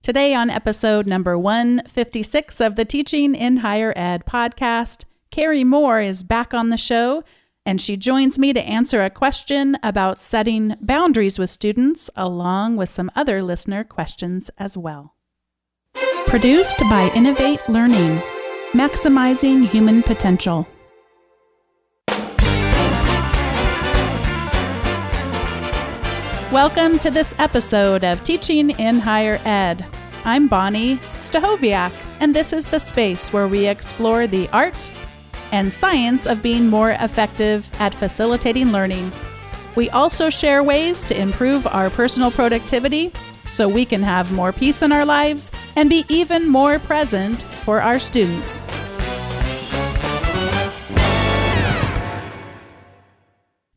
Today on episode number 156 of the Teaching in Higher Ed podcast, Kerry Moore is back on the show, and she joins me to answer a question about setting boundaries with students, along with some other listener questions as well. Produced by Innovate Learning, maximizing human potential. Welcome to this episode of Teaching in Higher Ed. I'm Bonnie Stahoviak, and this is the space where we explore the art and science of being more effective at facilitating learning. We also share ways to improve our personal productivity so we can have more peace in our lives and be even more present for our students.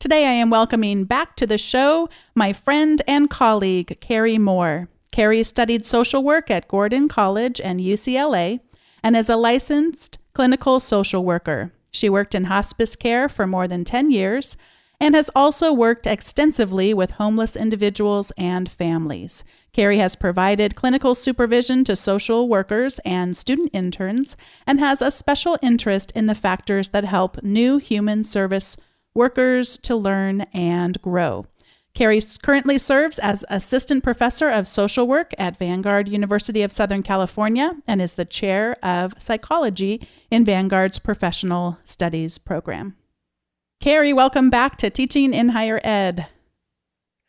Today I am welcoming back to the show my friend and colleague, Kerry Moore. Kerry studied social work at Gordon College and UCLA and is a licensed clinical social worker. She worked in hospice care for more than 10 years and has also worked extensively with homeless individuals and families. Kerry has provided clinical supervision to social workers and student interns and has a special interest in the factors that help new human service workers to learn and grow. Kerry currently serves as assistant professor of social work at Vanguard University of Southern California and is the chair of psychology in Vanguard's professional studies program. Kerry, welcome back to Teaching in Higher Ed.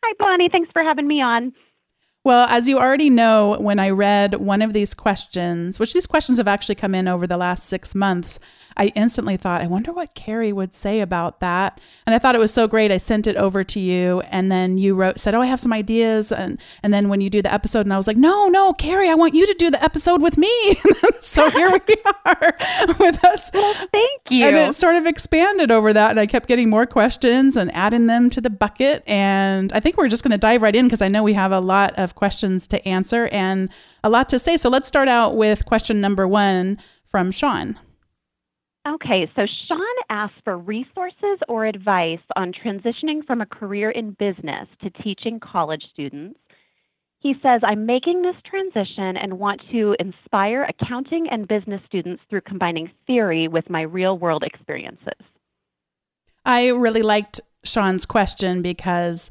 Hi, Bonnie. Thanks for having me on. Well, as you already know, when I read one of these questions, which these questions have actually come in over the last 6 months, I instantly thought, I wonder what Kerry would say about that. And I thought it was so great. I sent it over to you, and then you said, I have some ideas. And then when you do the episode, and I was like, no, Kerry, I want you to do the episode with me. So here we are with us. Well, thank you. And it sort of expanded over that. And I kept getting more questions and adding them to the bucket. And I think we're just going to dive right in because I know we have a lot of questions to answer and a lot to say. So let's start out with question number 1 from Sean. Okay, so Sean asked for resources or advice on transitioning from a career in business to teaching college students. He says, I'm making this transition and want to inspire accounting and business students through combining theory with my real-world experiences. I really liked Sean's question because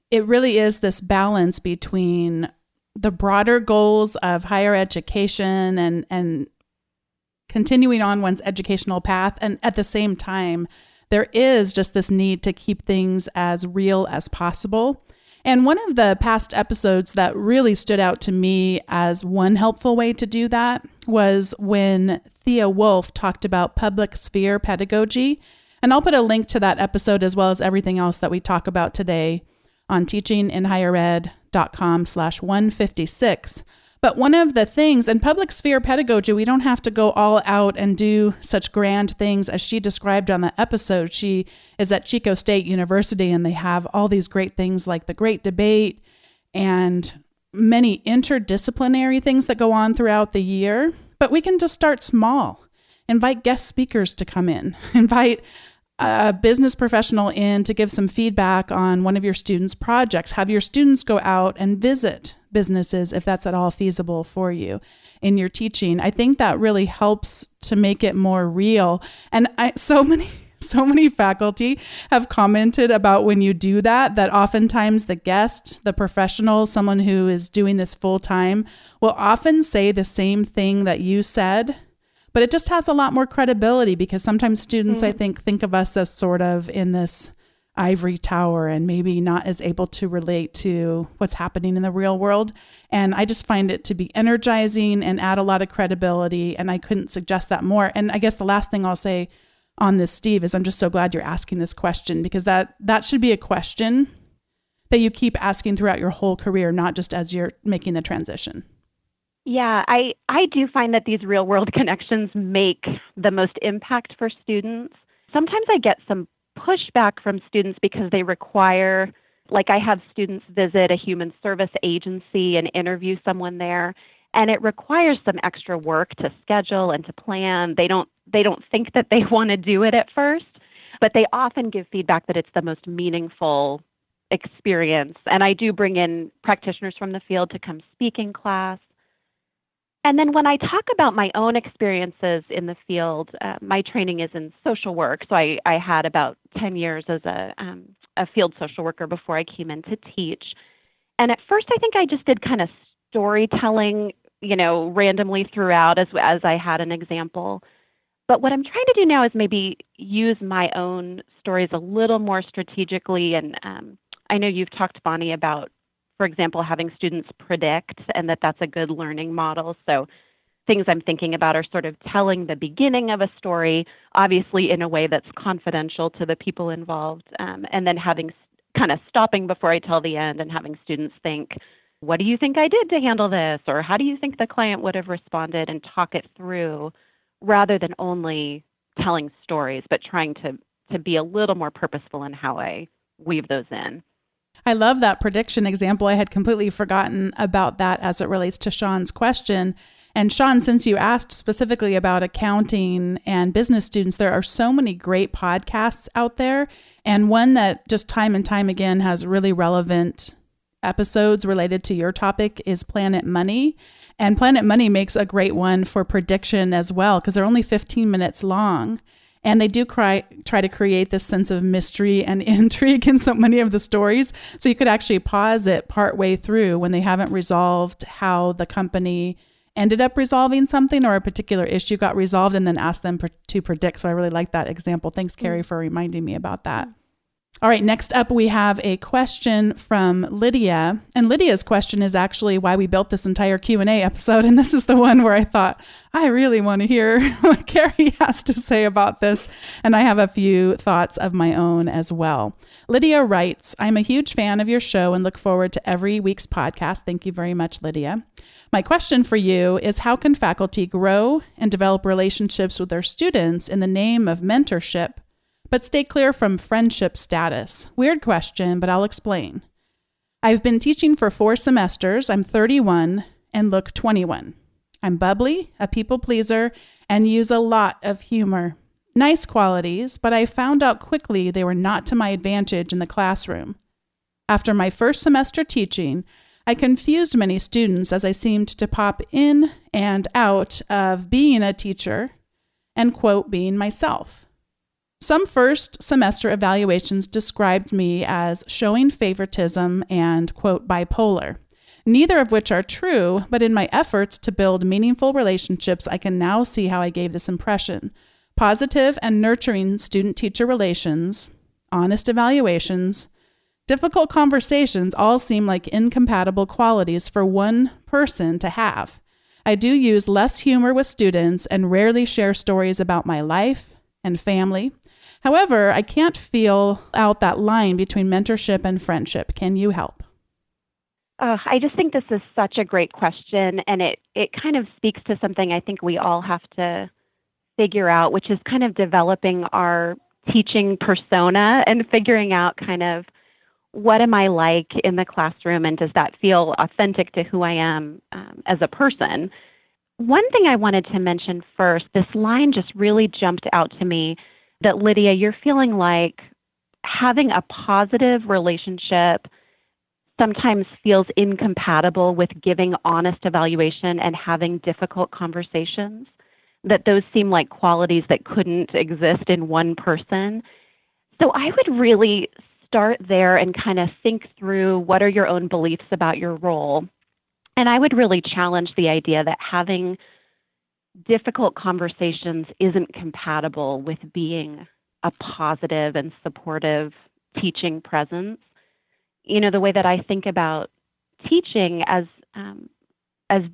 it really is this balance between the broader goals of higher education and continuing on one's educational path. And at the same time, there is just this need to keep things as real as possible. And one of the past episodes that really stood out to me as one helpful way to do that was when Thea Wolf talked about public sphere pedagogy. And I'll put a link to that episode as well as everything else that we talk about today on teachinginhighered.com/156. But one of the things in public sphere pedagogy, we don't have to go all out and do such grand things as she described on the episode. She is at Chico State University, and they have all these great things like the Great Debate and many interdisciplinary things that go on throughout the year. But we can just start small. Invite guest speakers to come in. Invite a business professional in to give some feedback on one of your students' projects. Have your students go out and visit businesses if that's at all feasible for you in your teaching. I think that really helps to make it more real. And so many faculty have commented about when you do that oftentimes the guest, the professional, someone who is doing this full time will often say the same thing that you said. But it just has a lot more credibility because sometimes students, I think of us as sort of in this ivory tower and maybe not as able to relate to what's happening in the real world. And I just find it to be energizing and add a lot of credibility. And I couldn't suggest that more. And I guess the last thing I'll say on this, Steve, is I'm just so glad you're asking this question because that should be a question that you keep asking throughout your whole career, not just as you're making the transition. Yeah, I do find that these real-world connections make the most impact for students. Sometimes I get some pushback from students because they require, like I have students visit a human service agency and interview someone there, and it requires some extra work to schedule and to plan. They don't think that they want to do it at first, but they often give feedback that it's the most meaningful experience. And I do bring in practitioners from the field to come speak in class. And then when I talk about my own experiences in the field, my training is in social work. So I had about 10 years as a field social worker before I came in to teach. And at first, I think I just did kind of storytelling, randomly throughout as I had an example. But what I'm trying to do now is maybe use my own stories a little more strategically. And I know you've talked, Bonnie, about, for example, having students predict, and that's a good learning model. So things I'm thinking about are sort of telling the beginning of a story, obviously in a way that's confidential to the people involved, and then having kind of stopping before I tell the end and having students think, what do you think I did to handle this? Or how do you think the client would have responded, and talk it through rather than only telling stories, but trying to be a little more purposeful in how I weave those in. I love that prediction example. I had completely forgotten about that as it relates to Sean's question. And Sean, since you asked specifically about accounting and business students, there are so many great podcasts out there. And one that just time and time again has really relevant episodes related to your topic is Planet Money. And Planet Money makes a great one for prediction as well, because they're only 15 minutes long. And they do try to create this sense of mystery and intrigue in so many of the stories. So you could actually pause it partway through when they haven't resolved how the company ended up resolving something or a particular issue got resolved, and then ask them to predict. So I really like that example. Thanks, Kerry, for reminding me about that. All right, next up we have a question from Lydia. And Lydia's question is actually why we built this entire Q&A episode. And this is the one where I thought, I really want to hear what Kerry has to say about this. And I have a few thoughts of my own as well. Lydia writes, I'm a huge fan of your show and look forward to every week's podcast. Thank you very much, Lydia. My question for you is, how can faculty grow and develop relationships with their students in the name of mentorship, but stay clear from friendship status? Weird question, but I'll explain. I've been teaching for 4 semesters. I'm 31 and look 21. I'm bubbly, a people pleaser, and use a lot of humor. Nice qualities, but I found out quickly they were not to my advantage in the classroom. After my first semester teaching, I confused many students as I seemed to pop in and out of being a teacher and, quote, being myself. Some first semester evaluations described me as showing favoritism and, quote, bipolar, neither of which are true, but in my efforts to build meaningful relationships, I can now see how I gave this impression. Positive and nurturing student-teacher relations, honest evaluations, difficult conversations all seem like incompatible qualities for one person to have. I do use less humor with students and rarely share stories about my life and family. However, I can't feel out that line between mentorship and friendship. Can you help? I just think this is such a great question, and it kind of speaks to something I think we all have to figure out, which is kind of developing our teaching persona and figuring out kind of what am I like in the classroom, and does that feel authentic to who I am as a person? One thing I wanted to mention first, this line just really jumped out to me, that Lydia, you're feeling like having a positive relationship sometimes feels incompatible with giving honest evaluation and having difficult conversations, that those seem like qualities that couldn't exist in one person. So I would really start there and kind of think through what are your own beliefs about your role. And I would really challenge the idea that having difficult conversations isn't compatible with being a positive and supportive teaching presence. You know, the way that I think about teaching as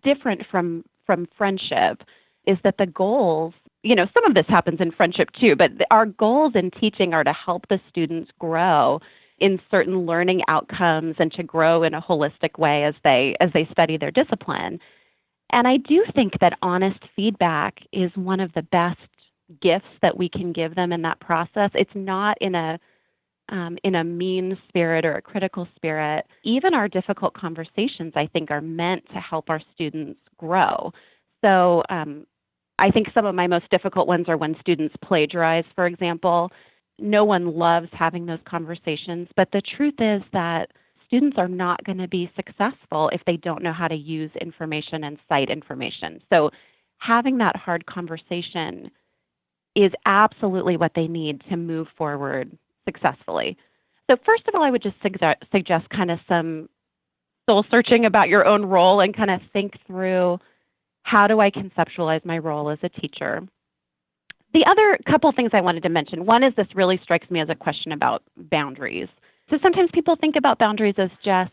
different from friendship is that the goals, you know, some of this happens in friendship too, but our goals in teaching are to help the students grow in certain learning outcomes and to grow in a holistic way as they study their discipline. And I do think that honest feedback is one of the best gifts that we can give them in that process. It's not in a mean spirit or a critical spirit. Even our difficult conversations, I think, are meant to help our students grow. So I think some of my most difficult ones are when students plagiarize, for example. No one loves having those conversations, but the truth is that students are not going to be successful if they don't know how to use information and cite information. So having that hard conversation is absolutely what they need to move forward successfully. So first of all, I would just suggest kind of some soul searching about your own role and kind of think through, how do I conceptualize my role as a teacher? The other couple things I wanted to mention, one is this really strikes me as a question about boundaries. So sometimes people think about boundaries as just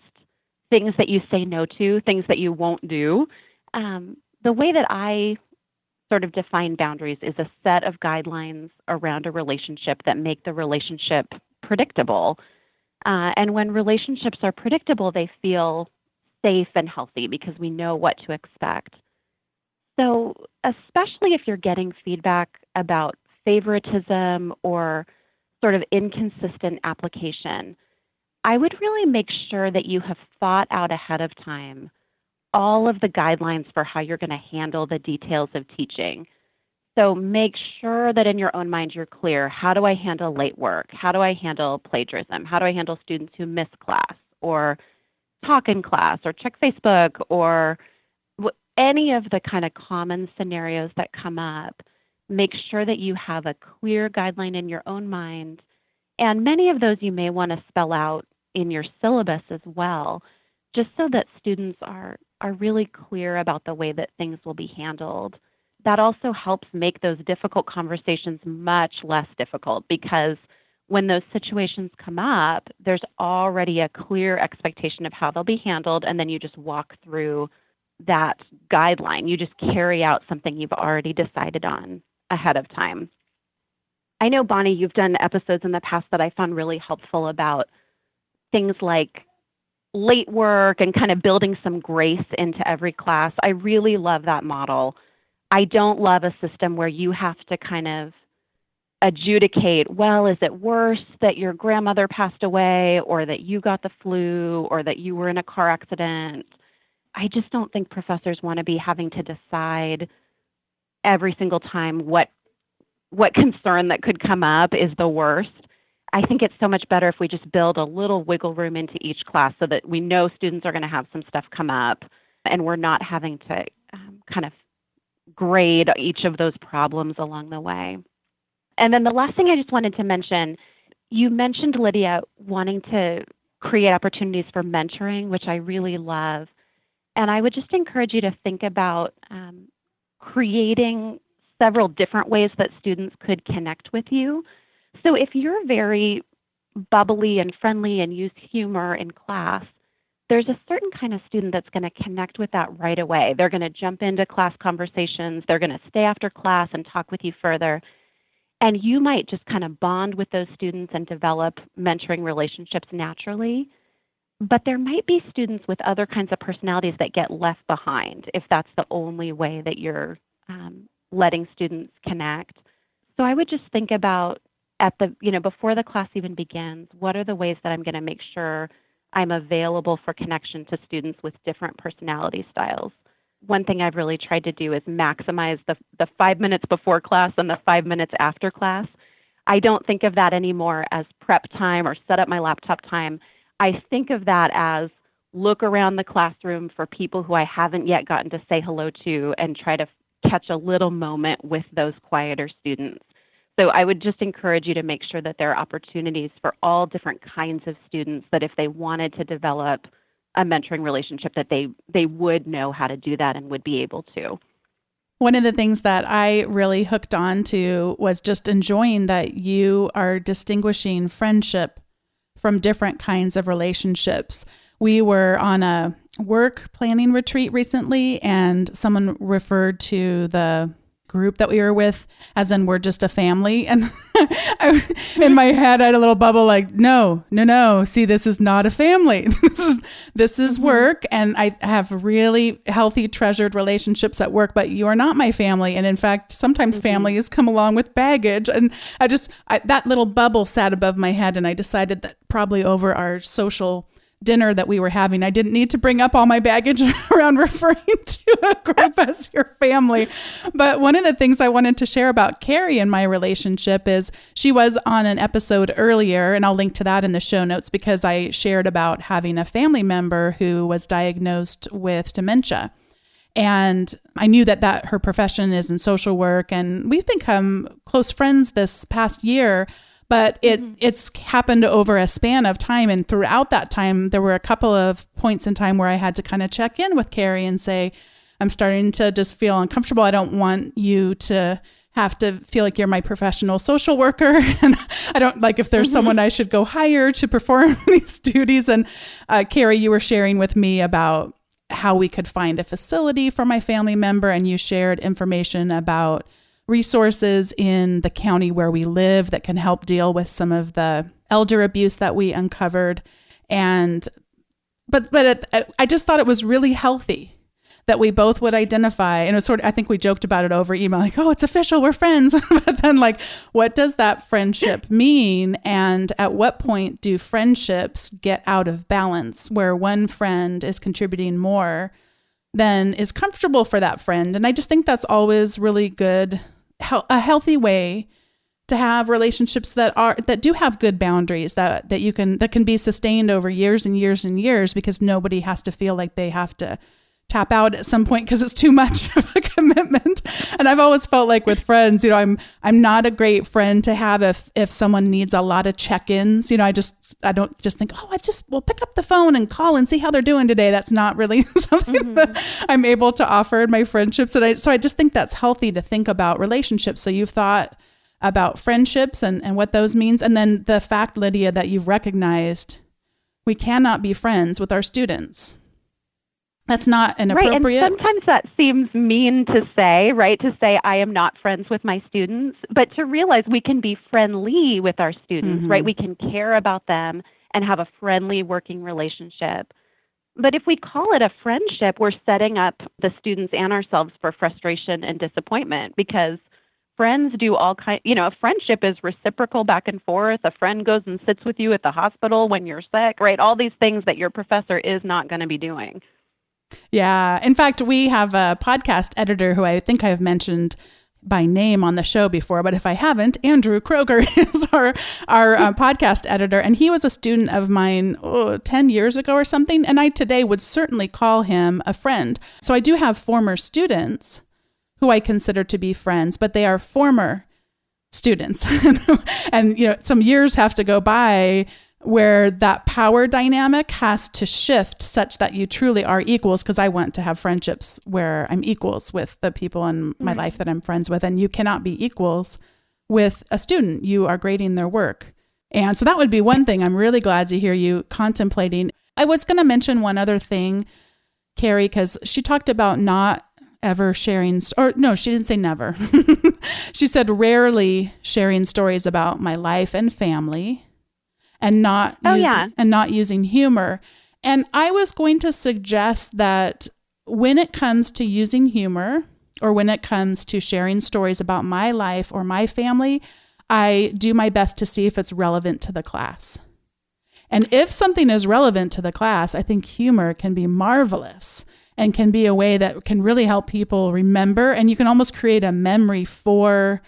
things that you say no to, things that you won't do. The way that I sort of define boundaries is a set of guidelines around a relationship that make the relationship predictable. And when relationships are predictable, they feel safe and healthy because we know what to expect. So especially if you're getting feedback about favoritism or sort of inconsistent application, I would really make sure that you have thought out ahead of time all of the guidelines for how you're going to handle the details of teaching. So make sure that in your own mind you're clear, how do I handle late work? How do I handle plagiarism? How do I handle students who miss class or talk in class or check Facebook or any of the kind of common scenarios that come up? Make sure that you have a clear guideline in your own mind. And many of those you may want to spell out in your syllabus as well, just so that students are really clear about the way that things will be handled. That also helps make those difficult conversations much less difficult, because when those situations come up, there's already a clear expectation of how they'll be handled, and then you just walk through that guideline. You just carry out something you've already decided on ahead of time. I know, Bonnie, you've done episodes in the past that I found really helpful about things like late work and kind of building some grace into every class. I really love that model. I don't love a system where you have to kind of adjudicate, well, is it worse that your grandmother passed away or that you got the flu or that you were in a car accident? I just don't think professors want to be having to decide every single time what concern that could come up is the worst. I think it's so much better if we just build a little wiggle room into each class so that we know students are going to have some stuff come up and we're not having to kind of grade each of those problems along the way. And then the last thing I just wanted to mention, you mentioned, Lydia, wanting to create opportunities for mentoring, which I really love. And I would just encourage you to think about creating several different ways that students could connect with you. So if you're very bubbly and friendly and use humor in class, there's a certain kind of student that's going to connect with that right away. They're going to jump into class conversations. They're going to stay after class and talk with you further. And you might just kind of bond with those students and develop mentoring relationships naturally. But there might be students with other kinds of personalities that get left behind if that's the only way that you're letting students connect. So I would just think about before the class even begins, what are the ways that I'm going to make sure I'm available for connection to students with different personality styles? One thing I've really tried to do is maximize the 5 minutes before class and the 5 minutes after class. I don't think of that anymore as prep time or set up my laptop time. I think of that as look around the classroom for people who I haven't yet gotten to say hello to and try to catch a little moment with those quieter students. So I would just encourage you to make sure that there are opportunities for all different kinds of students, that if they wanted to develop a mentoring relationship, that they would know how to do that and would be able to. One of the things that I really hooked on to was just enjoying that you are distinguishing friendship from different kinds of relationships. We were on a work planning retreat recently, and someone referred to the group that we were with as in we're just a family. And in my head, I had a little bubble like, no, see, this is not a family. This is work. And I have really healthy, treasured relationships at work, but you are not my family. And in fact, sometimes families come along with baggage. And that little bubble sat above my head. And I decided that probably over our social dinner that we were having. I didn't need to bring up all my baggage around referring to a group as your family. But one of the things I wanted to share about Kerry and my relationship is she was on an episode earlier, and I'll link to that in the show notes, because I shared about having a family member who was diagnosed with dementia. And I knew that her profession is in social work, and we've become close friends this past year. But it's happened over a span of time. And throughout that time, there were a couple of points in time where I had to kind of check in with Kerry and say, I'm starting to just feel uncomfortable. I don't want you to have to feel like you're my professional social worker. And I don't like if there's someone I should go hire to perform these duties. And Kerry, you were sharing with me about how we could find a facility for my family member. And you shared information about resources in the county where we live that can help deal with some of the elder abuse that we uncovered. And I just thought it was really healthy that we both would identify, and it was sort of, I think we joked about it over email, like, oh, it's official, we're friends. But then like, what does that friendship mean? And at what point do friendships get out of balance where one friend is contributing more than is comfortable for that friend? And I just think that's always really good, a healthy way to have relationships that do have good boundaries that can be sustained over years and years and years, because nobody has to feel like they have to tap out at some point because it's too much of a commitment. And I've always felt like with friends, I'm not a great friend to have if someone needs a lot of check-ins. I don't just think, we'll pick up the phone and call and see how they're doing today. That's not really something that I'm able to offer in my friendships. And so I just think that's healthy to think about relationships. So you've thought about friendships and what those means. And then the fact, Lydia, that you've recognized we cannot be friends with our students. That's not inappropriate. Right, and sometimes that seems mean to say, right? To say I am not friends with my students, but to realize we can be friendly with our students, right? We can care about them and have a friendly working relationship. But if we call it a friendship, we're setting up the students and ourselves for frustration and disappointment, because friends do all kinds, a friendship is reciprocal back and forth. A friend goes and sits with you at the hospital when you're sick, right? All these things that your professor is not going to be doing. Yeah. In fact, we have a podcast editor who I think I've mentioned by name on the show before, but if I haven't, Andrew Kroger is our podcast editor. And he was a student of mine 10 years ago or something. And I today would certainly call him a friend. So I do have former students who I consider to be friends, but they are former students. And, some years have to go by where that power dynamic has to shift such that you truly are equals, because I want to have friendships where I'm equals with the people in my life that I'm friends with. And you cannot be equals with a student. You are grading their work. And so that would be one thing I'm really glad to hear you contemplating. I was going to mention one other thing, Kerry, because she talked about not ever sharing, or no, she didn't say never. She said rarely sharing stories about my life and family. And not using humor. And I was going to suggest that when it comes to using humor, or when it comes to sharing stories about my life or my family, I do my best to see if it's relevant to the class. And if something is relevant to the class, I think humor can be marvelous and can be a way that can really help people remember. And you can almost create a memory for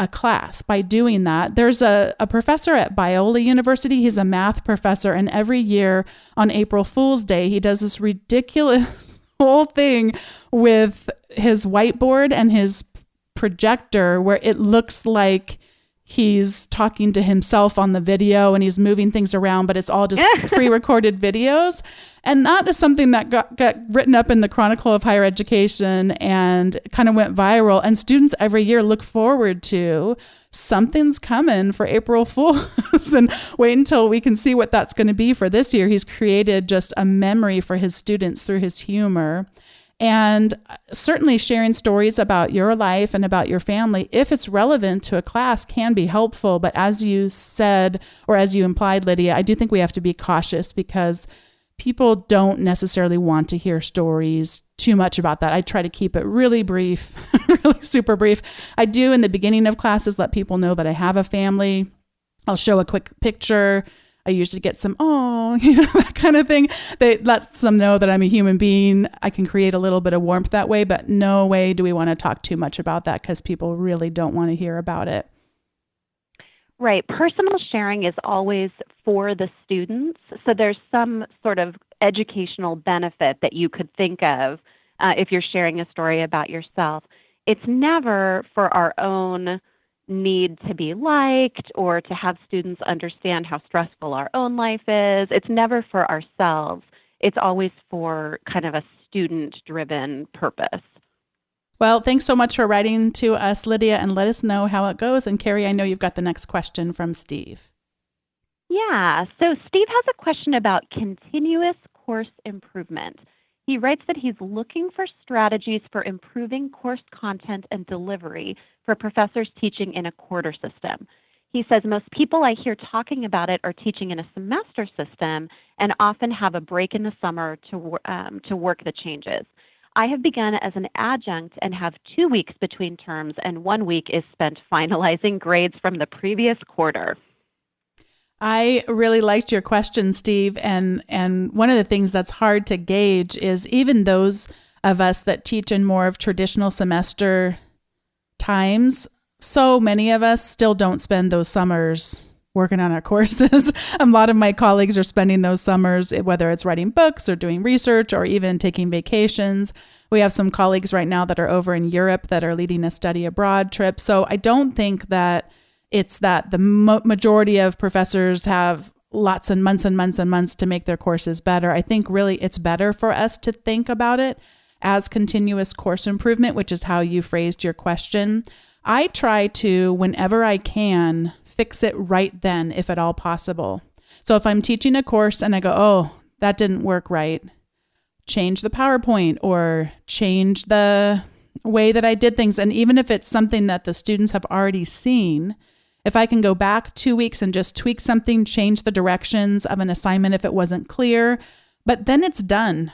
a class by doing that. There's a professor at Biola University. He's a math professor. And every year on April Fool's Day, he does this ridiculous whole thing with his whiteboard and his projector where it looks like he's talking to himself on the video and he's moving things around, but it's all just pre-recorded videos. And that is something that got written up in the Chronicle of Higher Education and kind of went viral. And students every year look forward to something's coming for April Fools and wait until we can see what that's going to be for this year. He's created just a memory for his students through his humor. And certainly sharing stories about your life and about your family, if it's relevant to a class, can be helpful. But as you said, or as you implied, Lydia, I do think we have to be cautious because people don't necessarily want to hear stories too much about that. I try to keep it really brief, really super brief. I do in the beginning of classes let people know that I have a family. I'll show a quick picture. I usually get some, oh, that kind of thing. That lets them know that I'm a human being. I can create a little bit of warmth that way, but no way do we want to talk too much about that because people really don't want to hear about it. Right. Personal sharing is always for the students. So there's some sort of educational benefit that you could think of if you're sharing a story about yourself. It's never for our own need to be liked or to have students understand how stressful our own life is. It's never for ourselves. It's always for kind of a student-driven purpose. Well, thanks so much for writing to us, Lydia, and let us know how it goes. And Kerry, I know you've got the next question from Steve. Yeah, so Steve has a question about continuous course improvement. He writes that he's looking for strategies for improving course content and delivery for professors teaching in a quarter system. He says most people I hear talking about it are teaching in a semester system and often have a break in the summer to work the changes. I have begun as an adjunct and have 2 weeks between terms, and 1 week is spent finalizing grades from the previous quarter. I really liked your question, Steve. And one of the things that's hard to gauge is even those of us that teach in more of traditional semester times, so many of us still don't spend those summers working on our courses. A lot of my colleagues are spending those summers, whether it's writing books or doing research or even taking vacations. We have some colleagues right now that are over in Europe that are leading a study abroad trip. So I don't think that it's that the majority of professors have lots and months and months and months to make their courses better. I think really it's better for us to think about it as continuous course improvement, which is how you phrased your question. I try to, whenever I can, fix it right then, if at all possible. So if I'm teaching a course and I go, oh, that didn't work right, change the PowerPoint or change the way that I did things. And even if it's something that the students have already seen, if I can go back 2 weeks and just tweak something, change the directions of an assignment if it wasn't clear, but then it's done.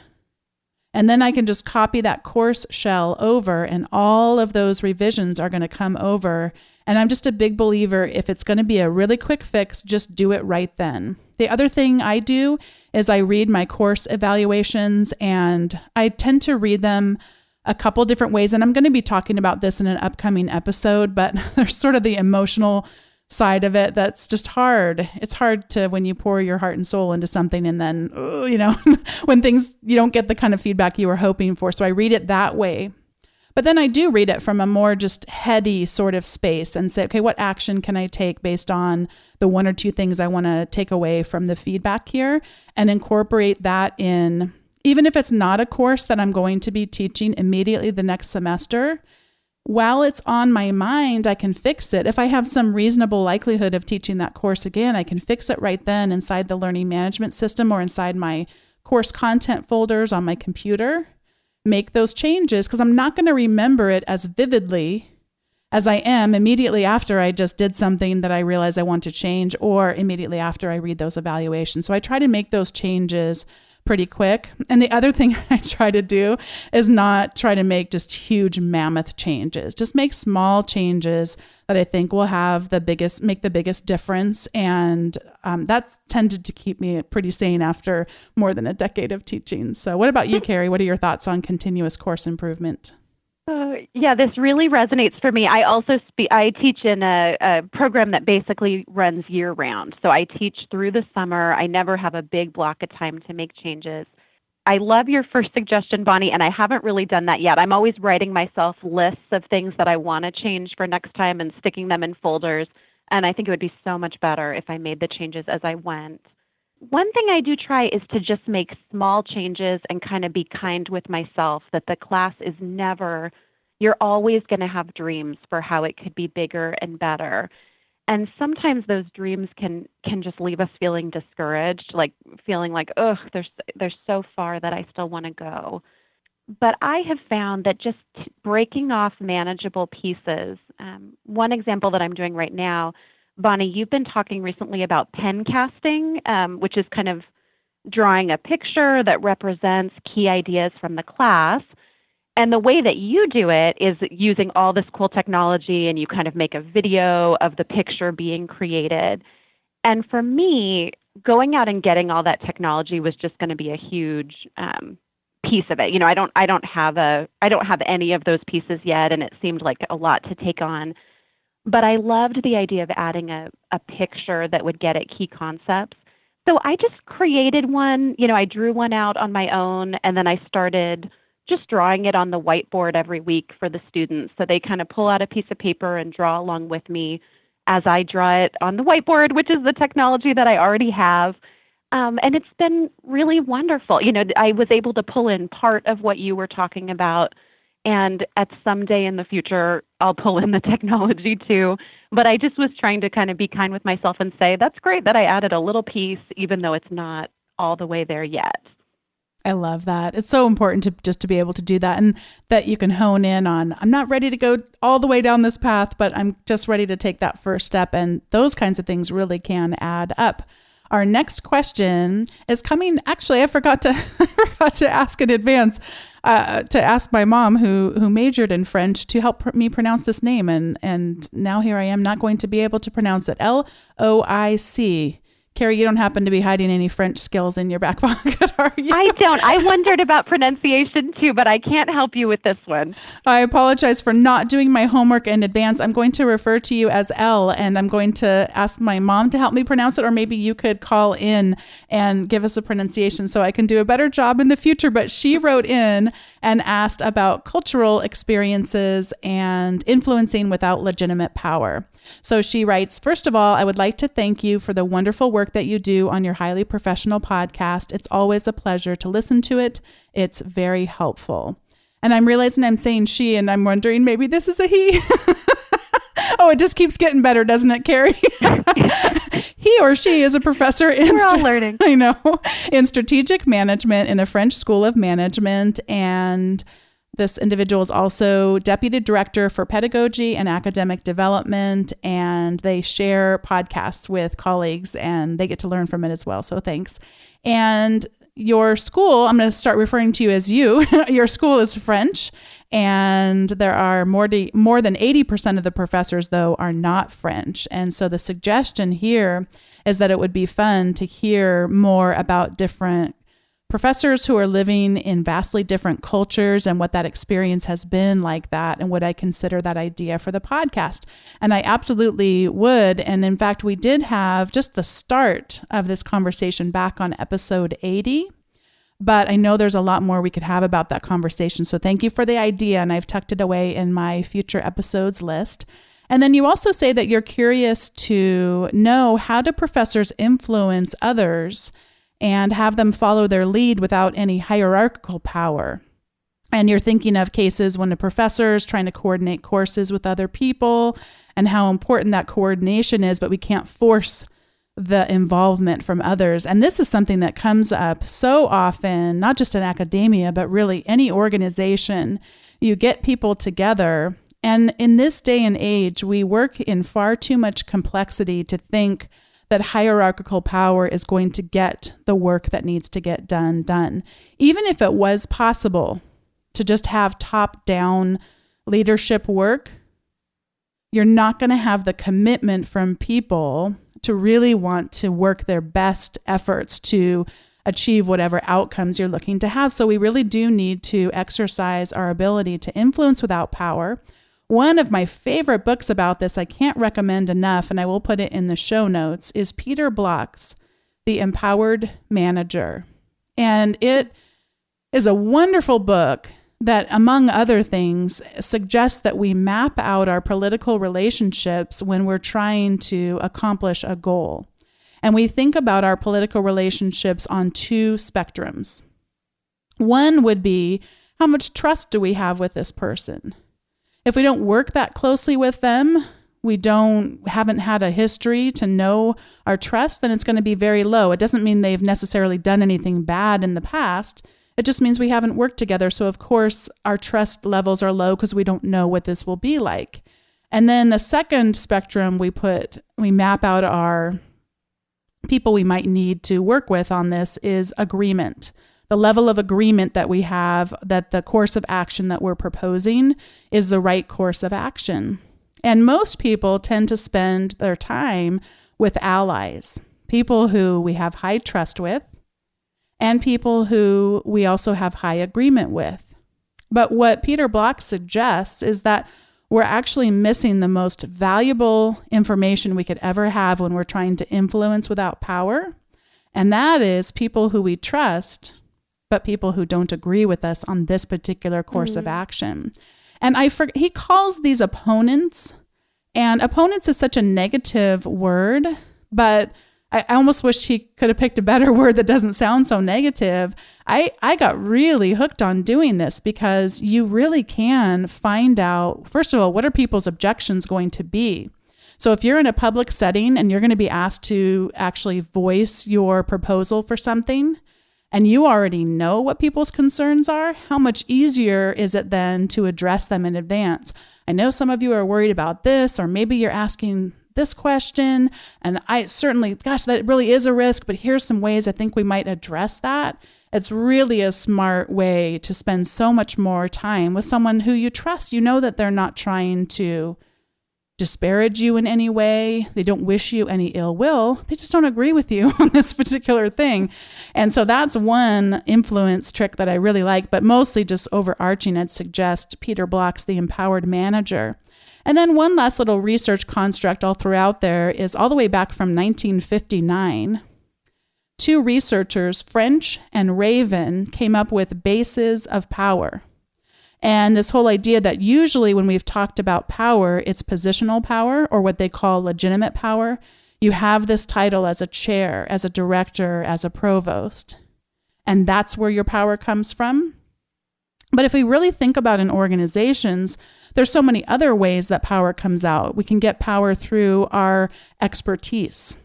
And then I can just copy that course shell over and all of those revisions are going to come over. And I'm just a big believer, if it's going to be a really quick fix, just do it right then. The other thing I do is I read my course evaluations, and I tend to read them a couple different ways. And I'm going to be talking about this in an upcoming episode, but there's sort of the emotional side of it that's just hard. It's hard to, when you pour your heart and soul into something and then, when things, you don't get the kind of feedback you were hoping for. So I read it that way. But then I do read it from a more just heady sort of space and say, okay, what action can I take based on the one or two things I want to take away from the feedback here, and incorporate that in, even if it's not a course that I'm going to be teaching immediately the next semester. While it's on my mind, I can fix it. If I have some reasonable likelihood of teaching that course again, I can fix it right then inside the learning management system or inside my course content folders on my computer. Make those changes, because I'm not going to remember it as vividly as I am immediately after I just did something that I realize I want to change, or immediately after I read those evaluations. So I try to make those changes pretty quick. And the other thing I try to do is not try to make just huge mammoth changes. Just make small changes that I think will make the biggest difference. And that's tended to keep me pretty sane after more than a decade of teaching. So what about you, Kerry? What are your thoughts on continuous course improvement? Yeah, this really resonates for me. I also I teach in a program that basically runs year round. So I teach through the summer. I never have a big block of time to make changes. I love your first suggestion, Bonnie, and I haven't really done that yet. I'm always writing myself lists of things that I want to change for next time and sticking them in folders. And I think it would be so much better if I made the changes as I went. One thing I do try is to just make small changes and kind of be kind with myself, that the class is never, you're always going to have dreams for how it could be bigger and better. And sometimes those dreams can just leave us feeling discouraged, like feeling like, oh, there's so far that I still want to go. But I have found that just breaking off manageable pieces, one example that I'm doing right now, Bonnie, you've been talking recently about pen casting, which is kind of drawing a picture that represents key ideas from the class. And the way that you do it is using all this cool technology, and you kind of make a video of the picture being created. And for me, going out and getting all that technology was just going to be a huge piece of it. You know, I don't have any of those pieces yet, and it seemed like a lot to take on. But I loved the idea of adding a picture that would get at key concepts. So I just created one. You know, I drew one out on my own, and then I started just drawing it on the whiteboard every week for the students. So they kind of pull out a piece of paper and draw along with me as I draw it on the whiteboard, which is the technology that I already have. And it's been really wonderful. You know, I was able to pull in part of what you were talking about, and at some day in the future, I'll pull in the technology too. But I just was trying to kind of be kind with myself and say, that's great that I added a little piece, even though it's not all the way there yet. I love that. It's so important to be able to do that, and that you can hone in on, I'm not ready to go all the way down this path, but I'm just ready to take that first step. And those kinds of things really can add up. Our next question is coming. Actually, I forgot to ask in advance, to ask my mom who majored in French to help me pronounce this name. And now here I am not going to be able to pronounce it. Loic. Kerry, you don't happen to be hiding any French skills in your back pocket, are you? I don't. I wondered about pronunciation too, but I can't help you with this one. I apologize for not doing my homework in advance. I'm going to refer to you as L, and I'm going to ask my mom to help me pronounce it, or maybe you could call in and give us a pronunciation so I can do a better job in the future. But she wrote in and asked about cultural experiences and influencing without legitimate power. So she writes, first of all, I would like to thank you for the wonderful work that you do on your highly professional podcast. It's always a pleasure to listen to it. It's very helpful. And I'm realizing I'm saying she, and I'm wondering maybe this is a he. Oh, it just keeps getting better, doesn't it, Kerry? He or she is a professor We're all learning. I know, in strategic management in a French school of management, and this individual is also deputy director for pedagogy and academic development, and they share podcasts with colleagues, and they get to learn from it as well. So thanks. And your school, I'm going to start referring to you as you. Your school is French, and there are more than 80% of the professors, though, are not French. And so the suggestion here is that it would be fun to hear more about different professors who are living in vastly different cultures and what that experience has been like that, and would I consider that idea for the podcast? And I absolutely would. And in fact, we did have just the start of this conversation back on episode 80, but I know there's a lot more we could have about that conversation. So thank you for the idea, and I've tucked it away in my future episodes list. And then you also say that you're curious to know, how do professors influence others and have them follow their lead without any hierarchical power? And you're thinking of cases when a professor is trying to coordinate courses with other people and how important that coordination is, but we can't force the involvement from others. And this is something that comes up so often, not just in academia, but really any organization. You get people together, and in this day and age, we work in far too much complexity to think that hierarchical power is going to get the work that needs to get done. Even if it was possible to just have top-down leadership work, you're not going to have the commitment from people to really want to work their best efforts to achieve whatever outcomes you're looking to have. So we really do need to exercise our ability to influence without power. One of my favorite books about this, I can't recommend enough, and I will put it in the show notes, is Peter Block's The Empowered Manager. And it is a wonderful book that, among other things, suggests that we map out our political relationships when we're trying to accomplish a goal. And we think about our political relationships on two spectrums. One would be, how much trust do we have with this person? If we don't work that closely with them, we haven't had a history to know our trust, then it's going to be very low. It doesn't mean they've necessarily done anything bad in the past. It just means we haven't worked together. So of course, our trust levels are low because we don't know what this will be like. And then the second spectrum, we map out our people we might need to work with on this is agreement. The level of agreement that we have that the course of action that we're proposing is the right course of action. And most people tend to spend their time with allies. people who we have high trust with, and people who we also have high agreement with. But what Peter Block suggests is that we're actually missing the most valuable information we could ever have when we're trying to influence without power. And that is people who we trust, but people who don't agree with us on this particular course of action. And he calls these opponents, and opponents is such a negative word, but I almost wish he could have picked a better word that doesn't sound so negative. I got really hooked on doing this because you really can find out, first of all, what are people's objections going to be? So if you're in a public setting and you're going to be asked to actually voice your proposal for something, and you already know what people's concerns are, how much easier is it then to address them in advance? I know some of you are worried about this, or maybe you're asking this question, and I certainly, gosh, that really is a risk, but here's some ways I think we might address that. It's really a smart way to spend so much more time with someone who you trust. You know that they're not trying to disparage you in any way. They don't wish you any ill will. They just don't agree with you on this particular thing. And so that's one influence trick that I really like, but mostly just overarching, I'd suggest Peter Block's The Empowered Manager. And then one last little research construct I'll throw out there is all the way back from 1959. Two researchers, French and Raven, came up with bases of power. And this whole idea that usually when we've talked about power, it's positional power, or what they call legitimate power. You have this title as a chair, as a director, as a provost. And that's where your power comes from. But if we really think about in organizations, there's so many other ways that power comes out. We can get power through our expertise.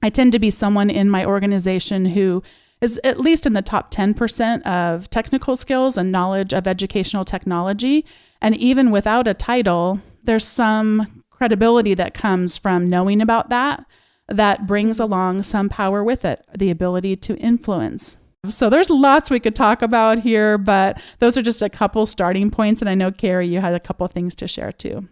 I tend to be someone in my organization who is at least in the top 10% of technical skills and knowledge of educational technology. And even without a title, there's some credibility that comes from knowing about that brings along some power with it, the ability to influence. So there's lots we could talk about here, but those are just a couple starting points. And I know, Kerry, you had a couple things to share too.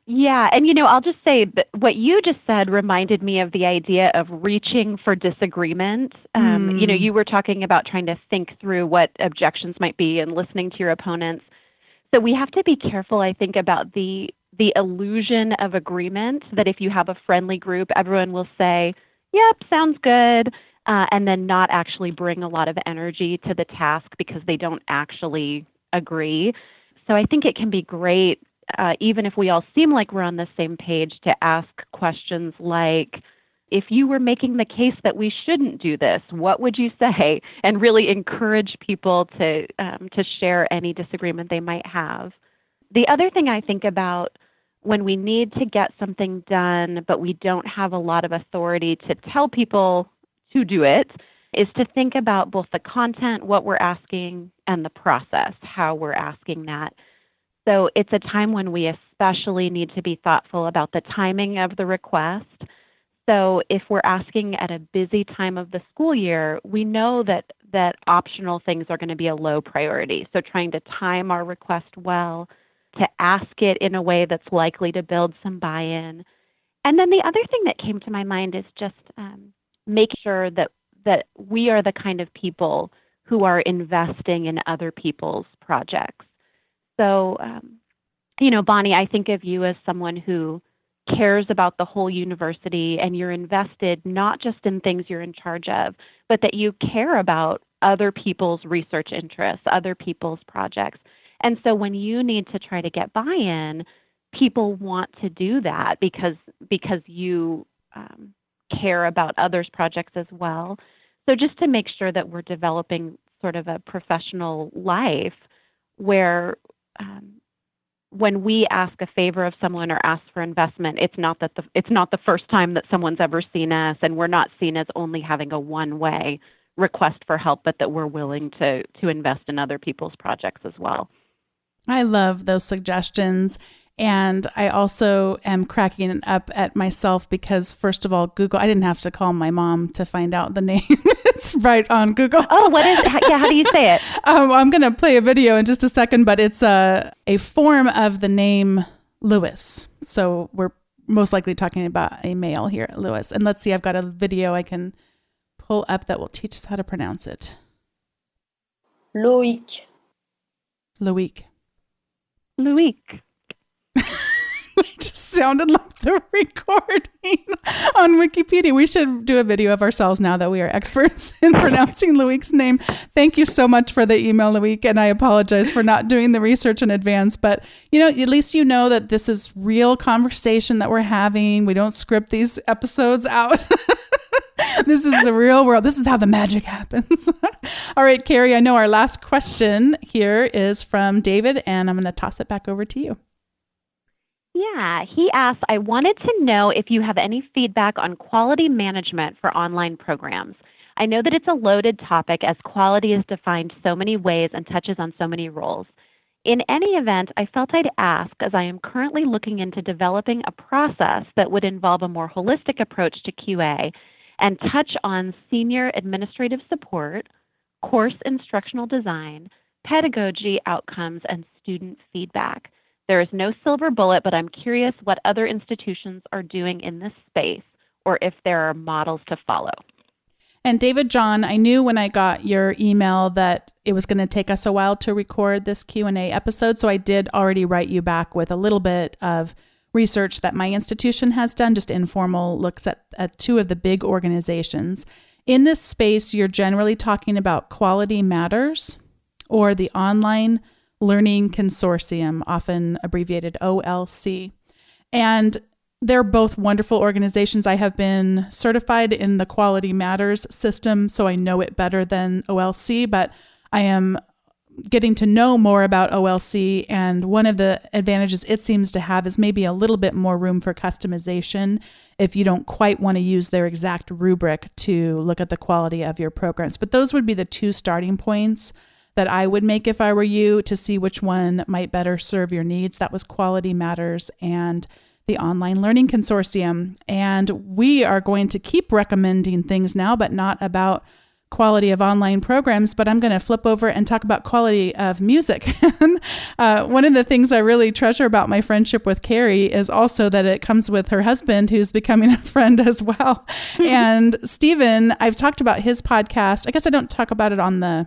Yeah. And, I'll just say that what you just said reminded me of the idea of reaching for disagreement. You were talking about trying to think through what objections might be and listening to your opponents. So we have to be careful, I think, about the illusion of agreement, that if you have a friendly group, everyone will say, yep, sounds good. And then not actually bring a lot of energy to the task because they don't actually agree. So I think it can be great, even if we all seem like we're on the same page, to ask questions like, if you were making the case that we shouldn't do this, what would you say? And really encourage people to share any disagreement they might have. The other thing I think about when we need to get something done, but we don't have a lot of authority to tell people to do it, is to think about both the content, what we're asking, and the process, how we're asking that. So it's a time when we especially need to be thoughtful about the timing of the request. So if we're asking at a busy time of the school year, we know that optional things are going to be a low priority. So trying to time our request well, to ask it in a way that's likely to build some buy-in. And then the other thing that came to my mind is just make sure that we are the kind of people who are investing in other people's projects. So, Bonnie, I think of you as someone who cares about the whole university, and you're invested not just in things you're in charge of, but that you care about other people's research interests, other people's projects. And so when you need to try to get buy-in, people want to do that because you care about others' projects as well. So just to make sure that we're developing sort of a professional life where when we ask a favor of someone or ask for investment, it's not the first time that someone's ever seen us, and we're not seen as only having a one-way request for help, but that we're willing to invest in other people's projects as well. I love those suggestions. And I also am cracking up at myself because, first of all, Google, I didn't have to call my mom to find out the name. It's right on Google. Oh, what is it? Yeah, how do you say it? I'm going to play a video in just a second, but it's a form of the name Lewis. So most likely talking about a male here at Lewis. And let's see, I've got a video I can pull up that will teach us how to pronounce it. Loïc. Loïc. Loïc. It just sounded like the recording on Wikipedia. We should do a video of ourselves now that we are experts in pronouncing Loïc's name. Thank you so much for the email, Loïc, and I apologize for not doing the research in advance. But, at least you know that this is real conversation that we're having. We don't script these episodes out. This is the real world. This is how the magic happens. All right, Kerry, I know our last question here is from David, and I'm going to toss it back over to you. Yeah, he asked, I wanted to know if you have any feedback on quality management for online programs. I know that it's a loaded topic as quality is defined so many ways and touches on so many roles. In any event, I felt I'd ask as I am currently looking into developing a process that would involve a more holistic approach to QA and touch on senior administrative support, course instructional design, pedagogy outcomes, and student feedback. There is no silver bullet, but I'm curious what other institutions are doing in this space or if there are models to follow. And David John, I knew when I got your email that it was going to take us a while to record this Q&A episode, so I did already write you back with a little bit of research that my institution has done, just informal looks at two of the big organizations. In this space, you're generally talking about Quality Matters or the Online Learning Consortium, often abbreviated OLC. And they're both wonderful organizations. I have been certified in the Quality Matters system, so I know it better than OLC, but I am getting to know more about OLC, and one of the advantages it seems to have is maybe a little bit more room for customization if you don't quite want to use their exact rubric to look at the quality of your programs. But those would be the two starting points that I would make if I were you to see which one might better serve your needs. That was Quality Matters and the Online Learning Consortium. And we are going to keep recommending things now, but not about quality of online programs, but I'm going to flip over and talk about quality of music. One of the things I really treasure about my friendship with Kerry is also that it comes with her husband, who's becoming a friend as well. And Stephen, I've talked about his podcast. I guess I don't talk about it on the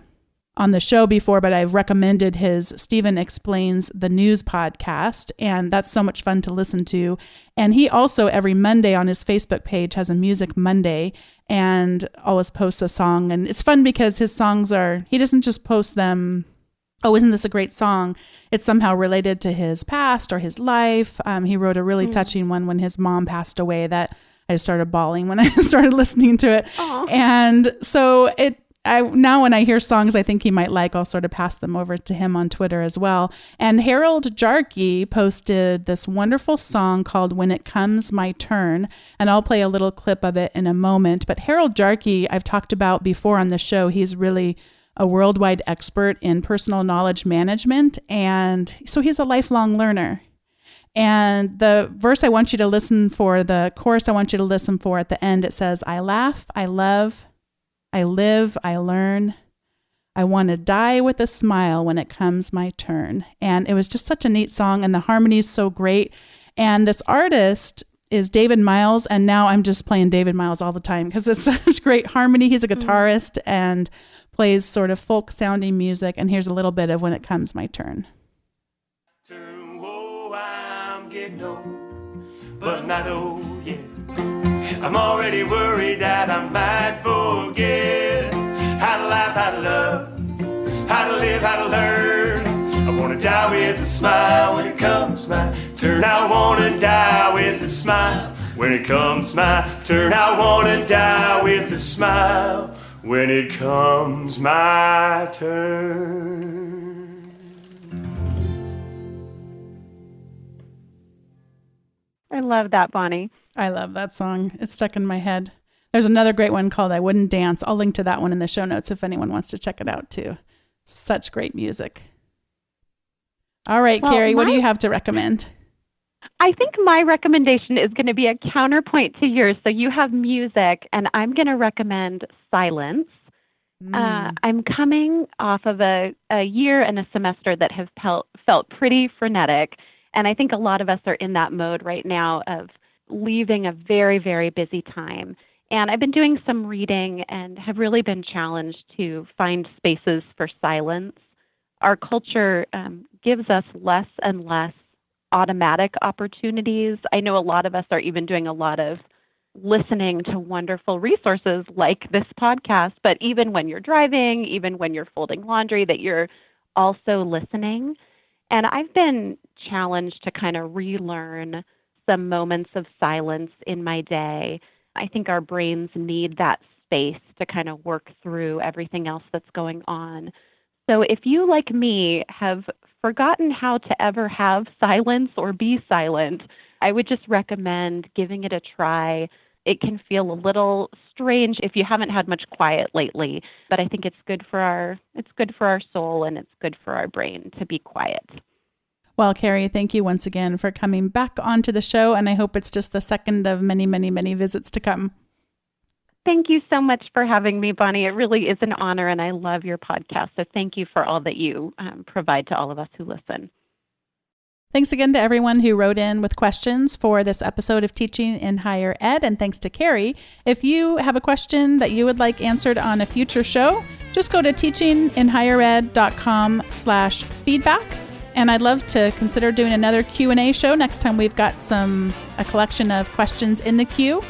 show before, but I've recommended his Stephen Explains the News podcast, and that's so much fun to listen to. And he also every Monday on his Facebook page has a Music Monday and always posts a song. And it's fun because his songs he doesn't just post them, oh, isn't this a great song? It's somehow related to his past or his life. He wrote a really touching one when his mom passed away that I just started bawling when I started listening to it. Aww. And so now when I hear songs I think he might like, I'll sort of pass them over to him on Twitter as well. And Harold Jarkey posted this wonderful song called When It Comes My Turn, and I'll play a little clip of it in a moment. But Harold Jarkey, I've talked about before on the show. He's really a worldwide expert in personal knowledge management, and so he's a lifelong learner. And the verse I want you to listen for, the chorus I want you to listen for at the end, it says, I laugh, I love, I live, I learn. I want to die with a smile when it comes my turn. And it was just such a neat song, and the harmony is so great. And this artist is David Miles, and now I'm just playing David Miles all the time because it's such great harmony. He's a guitarist and plays sort of folk-sounding music. And here's a little bit of When It Comes My Turn. Oh, I'm getting old, but not old yet. I'm already worried that I might forget how to laugh, how to love, how to live, how to learn. I want to die with a smile when it comes my turn. I want to die with a smile when it comes my turn. I want to die with a smile when it comes my turn. I love that, Bonnie. I love that song. It's stuck in my head. There's another great one called I Wouldn't Dance. I'll link to that one in the show notes if anyone wants to check it out too. Such great music. All right, well, Kerry, what do you have to recommend? I think my recommendation is going to be a counterpoint to yours. So you have music, and I'm going to recommend silence. I'm coming off of a year and a semester that have felt pretty frenetic. And I think a lot of us are in that mode right now of leaving a very, very busy time. And I've been doing some reading and have really been challenged to find spaces for silence. Our culture gives us less and less automatic opportunities. I know a lot of us are even doing a lot of listening to wonderful resources like this podcast, but even when you're driving, even when you're folding laundry, that you're also listening. And I've been challenged to kind of relearn some moments of silence in my day. I think our brains need that space to kind of work through everything else that's going on. So if you, like me, have forgotten how to ever have silence or be silent, I would just recommend giving it a try. It can feel a little strange if you haven't had much quiet lately, but I think it's good for our soul and it's good for our brain to be quiet. Well, Kerry, thank you once again for coming back onto the show, and I hope it's just the second of many, many, many visits to come. Thank you so much for having me, Bonnie. It really is an honor, and I love your podcast. So thank you for all that you provide to all of us who listen. Thanks again to everyone who wrote in with questions for this episode of Teaching in Higher Ed, and thanks to Kerry. If you have a question that you would like answered on a future show, just go to teachinginhighered.com/feedback. And I'd love to consider doing another Q&A show next time we've got a collection of questions in the queue.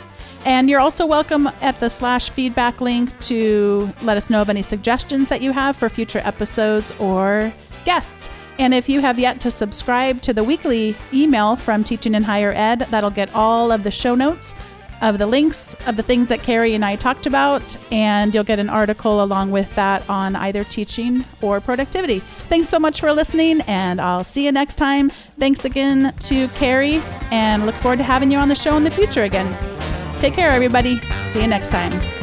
And you're also welcome at the /feedback link to let us know of any suggestions that you have for future episodes or guests. And if you have yet to subscribe to the weekly email from Teaching in Higher Ed, that'll get all of the show notes of the links of the things that Kerry and I talked about, and you'll get an article along with that on either teaching or productivity. Thanks so much for listening, and I'll see you next time. Thanks again to Kerry, and look forward to having you on the show in the future again. Take care, everybody. See you next time.